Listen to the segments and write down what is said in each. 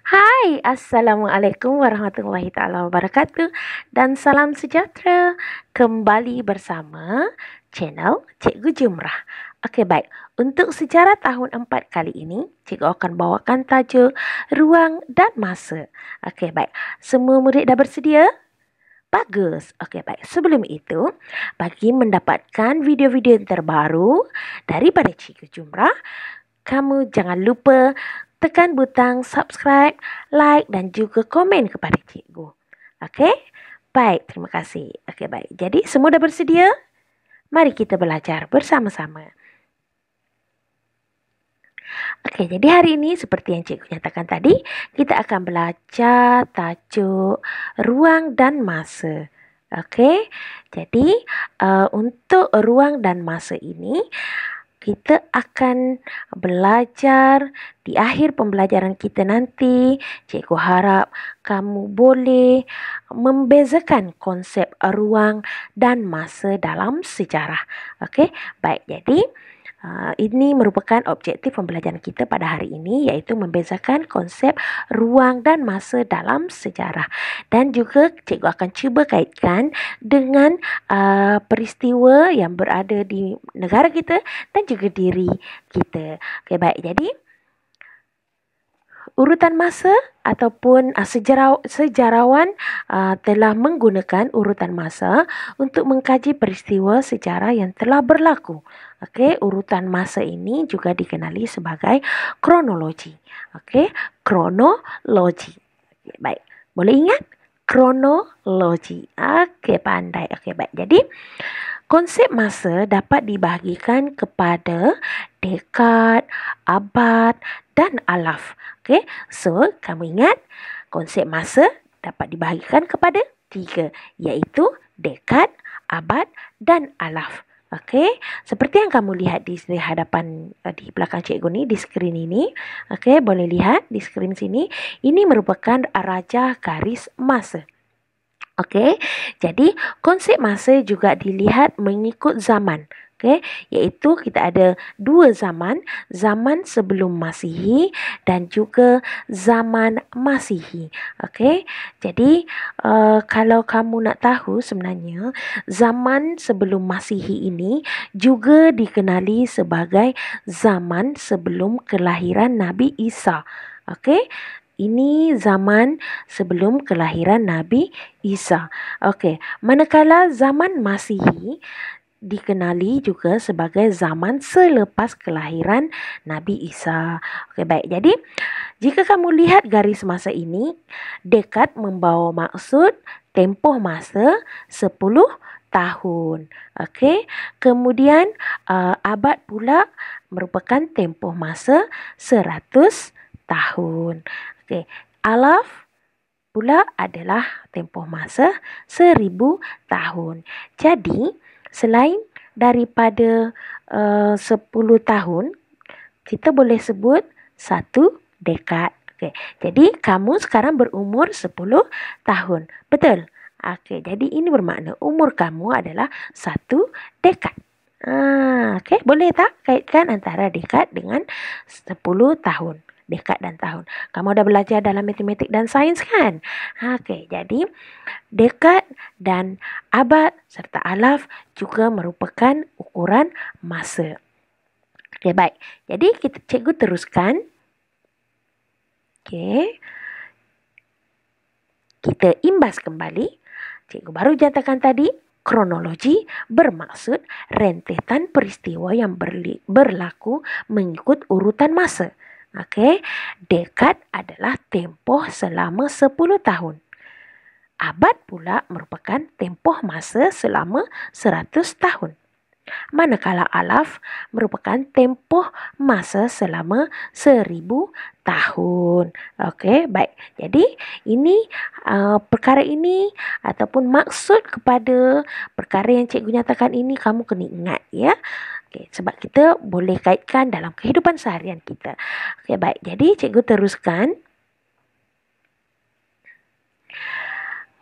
Hai, Assalamualaikum warahmatullahi taala wabarakatuh dan salam sejahtera. Kembali bersama channel Cikgu Jumrah. Okey, baik. Untuk sejarah tahun 4 kali ini, cikgu akan bawakan tajuk ruang dan masa. Okey, baik. Semua murid dah bersedia? Bagus. Okey, baik. Sebelum itu, bagi mendapatkan video-video terbaru daripada Cikgu Jumrah, kamu jangan lupa tekan butang subscribe, like dan juga komen kepada cikgu. Okey? Baik, terima kasih. Okey, baik. Jadi, semua dah bersedia? Mari kita belajar bersama-sama. Okey, jadi hari ini seperti yang cikgu nyatakan tadi, kita akan belajar tajuk ruang dan masa. Okey? Jadi, untuk ruang dan masa ini, kita akan belajar di akhir pembelajaran kita nanti. Cikgu harap kamu boleh membezakan konsep ruang dan masa dalam sejarah. Okey, baik. Jadi, ini merupakan objektif pembelajaran kita pada hari ini, iaitu membezakan konsep ruang dan masa dalam sejarah. Dan juga cikgu akan cuba kaitkan dengan peristiwa yang berada di negara kita dan juga diri kita. Okey, baik. Jadi, urutan masa ataupun sejarawan telah menggunakan urutan masa untuk mengkaji peristiwa sejarah yang telah berlaku. Okey, urutan masa ini juga dikenali sebagai kronologi. Okey, kronologi. Okay, baik. Boleh ingat? Kronologi. Okey, pandai. Okey, baik. Jadi, konsep masa dapat dibahagikan kepada dekad, abad dan alaf. Okey, so kamu ingat konsep masa dapat dibahagikan kepada 3, iaitu dekad, abad dan alaf. Okey, seperti yang kamu lihat di hadapan di belakang cikgu ni, di skrin ini. Okey, boleh lihat di skrin sini. Ini merupakan rajah garis masa. Okey, jadi konsep masa juga dilihat mengikut zaman. Okey, iaitu kita ada 2 zaman, zaman sebelum Masihi dan juga zaman Masihi. Okey, jadi kalau kamu nak tahu sebenarnya zaman sebelum Masihi ini juga dikenali sebagai zaman sebelum kelahiran Nabi Isa. Okey, ini zaman sebelum kelahiran Nabi Isa. Okey, manakala zaman Masihi dikenali juga sebagai zaman selepas kelahiran Nabi Isa. Okey, baik. Jadi, jika kamu lihat garis masa ini, dekad membawa maksud tempoh masa 10 tahun. Okey, kemudian abad pula merupakan tempoh masa 100 tahun. Okey, alaf pula adalah tempoh masa 1000 tahun. Jadi, selain daripada 10 tahun, kita boleh sebut 1 dekad. Okey, jadi kamu sekarang berumur 10 tahun. Betul? Okey, jadi ini bermakna umur kamu adalah 1 dekad. Okey, boleh tak kaitkan antara dekad dengan 10 tahun? Dekad dan tahun. Kamu dah belajar dalam matematik dan sains kan? Okey, jadi dekad dan abad serta alaf juga merupakan ukuran masa. Okey, baik. Jadi cikgu teruskan. Okey. Kita imbas kembali. Cikgu baru nyatakan tadi, kronologi bermaksud rentetan peristiwa yang berlaku mengikut urutan masa. Okey, dekad adalah tempoh selama 10 tahun. Abad pula merupakan tempoh masa selama 100 tahun. Manakala alaf merupakan tempoh masa selama 1000 tahun. Okey, baik. Jadi, ini perkara ini ataupun maksud kepada perkara yang cikgu nyatakan ini kamu kena ingat, ya. Okay, sebab kita boleh kaitkan dalam kehidupan seharian kita. Okey, baik. Jadi, cikgu teruskan.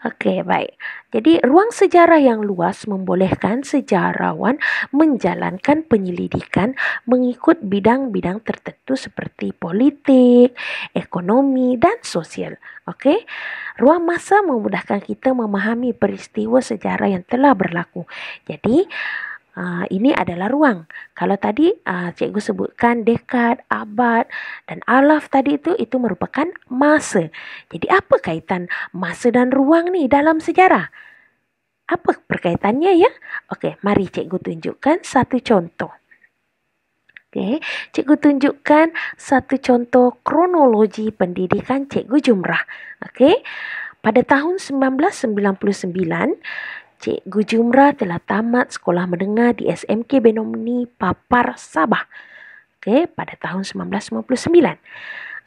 Oke, baik. Jadi, ruang sejarah yang luas membolehkan sejarawan menjalankan penyelidikan mengikut bidang-bidang tertentu seperti politik, ekonomi, dan sosial. Oke, ruang masa memudahkan kita memahami peristiwa sejarah yang telah berlaku. Jadi, ini adalah ruang. Kalau tadi cikgu sebutkan dekad, abad, dan alaf tadi itu merupakan masa. Jadi apa kaitan masa dan ruang ni dalam sejarah? Apa perkaitannya ya? Okey, mari cikgu tunjukkan satu contoh. Okey, cikgu tunjukkan satu contoh kronologi pendidikan Cikgu Jumrah. Okey, pada tahun 1999, Cikgu Jumrah telah tamat sekolah menengah di SMK Benoni Papar, Sabah. Okey, pada tahun 1999.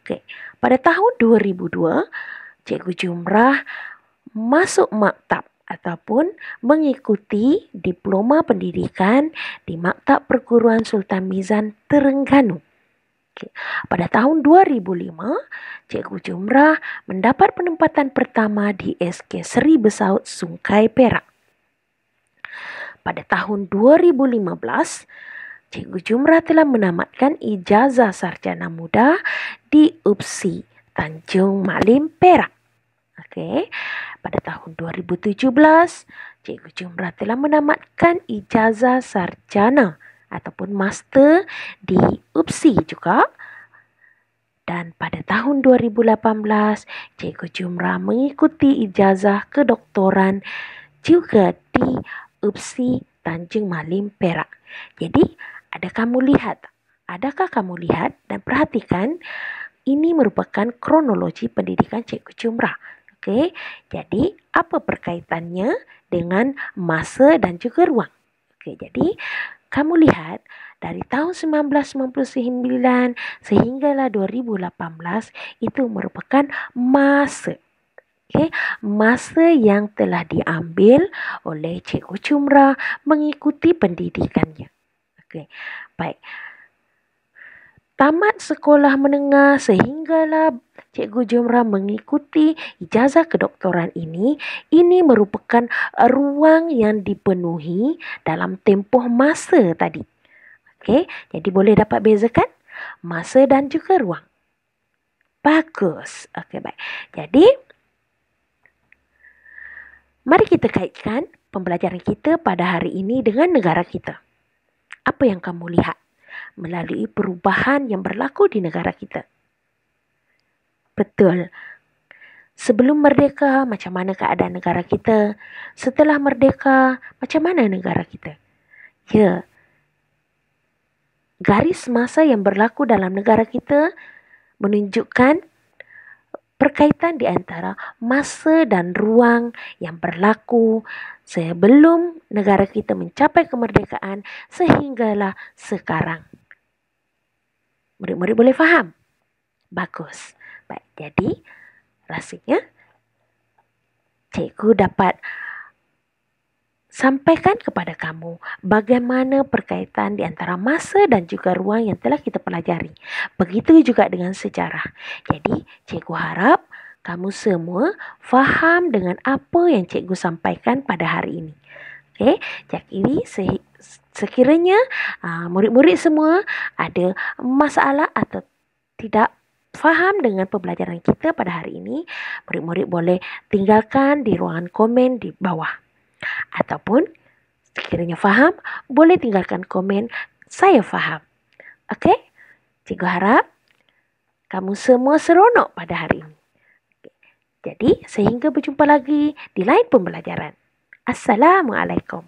Okey, pada tahun 2002, Cikgu Jumrah masuk maktab ataupun mengikuti diploma pendidikan di Maktab Perguruan Sultan Mizan, Terengganu. Okay. Pada tahun 2005, Cikgu Jumrah mendapat penempatan pertama di SK Seri Besaut, Sungai Perak. Pada tahun 2015, Cikgu Jumrah telah menamatkan ijazah sarjana muda di UPSI Tanjung Malim, Perak. Okey. Pada tahun 2017, Cikgu Jumrah telah menamatkan ijazah sarjana ataupun master di UPSI juga. Dan pada tahun 2018, Cikgu Jumrah mengikuti ijazah kedoktoran juga di UPSI Tanjung Malim, Perak. Jadi, adakah kamu lihat dan perhatikan ini merupakan kronologi pendidikan Cikgu Jumrah. Okey, jadi apa perkaitannya dengan masa dan juga ruang? Okey, jadi kamu lihat dari tahun 1999 sehinggalah 2018 itu merupakan masa. Okay, masa yang telah diambil oleh Cikgu Jumrah mengikuti pendidikannya. Okay, baik. Tamat sekolah menengah sehinggalah Cikgu Jumrah mengikuti ijazah kedoktoran ini merupakan ruang yang dipenuhi dalam tempoh masa tadi. Okay, jadi boleh dapat bezakan masa dan juga ruang. Bagus. Okay, baik. Jadi, mari kita kaitkan pembelajaran kita pada hari ini dengan negara kita. Apa yang kamu lihat melalui perubahan yang berlaku di negara kita? Betul. Sebelum merdeka, macam mana keadaan negara kita? Setelah merdeka, macam mana negara kita? Ya. Garis masa yang berlaku dalam negara kita menunjukkan perkaitan di antara masa dan ruang yang berlaku sebelum negara kita mencapai kemerdekaan sehinggalah sekarang. Murid-murid boleh faham? Bagus. Baik, jadi rasanya cikgu dapat sampaikan kepada kamu bagaimana perkaitan di antara masa dan juga ruang yang telah kita pelajari. Begitu juga dengan sejarah. Jadi, cikgu harap kamu semua faham dengan apa yang cikgu sampaikan pada hari ini. Okey, jadi sekiranya murid-murid semua ada masalah atau tidak faham dengan pembelajaran kita pada hari ini, murid-murid boleh tinggalkan di ruangan komen di bawah. Ataupun sekiranya faham, boleh tinggalkan komen saya faham. Okey? Cikgu harap kamu semua seronok pada hari ini. Jadi, sehingga berjumpa lagi di lain pembelajaran. Assalamualaikum.